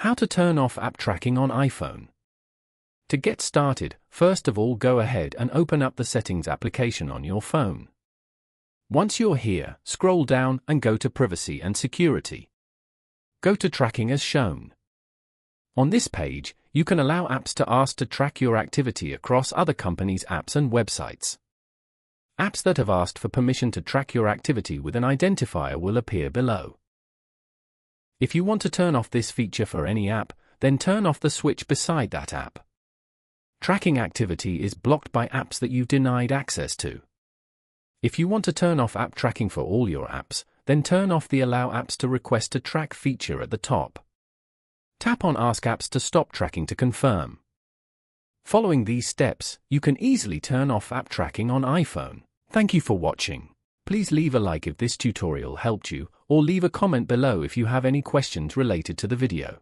How to turn off app tracking on iPhone. To get started, first of all go ahead and open up the Settings application on your phone. Once you're here, scroll down and go to Privacy and Security. Go to Tracking as shown. On this page, you can allow apps to ask to track your activity across other companies' apps and websites. Apps that have asked for permission to track your activity with an identifier will appear below. If you want to turn off this feature for any app, then turn off the switch beside that app. Tracking activity is blocked by apps that you've denied access to. If you want to turn off app tracking for all your apps, then turn off the Allow Apps to Request to Track feature at the top. Tap on Ask Apps to stop tracking to confirm. Following these steps, you can easily turn off app tracking on iPhone. Thank you for watching. Please leave a like if this tutorial helped you, or leave a comment below if you have any questions related to the video.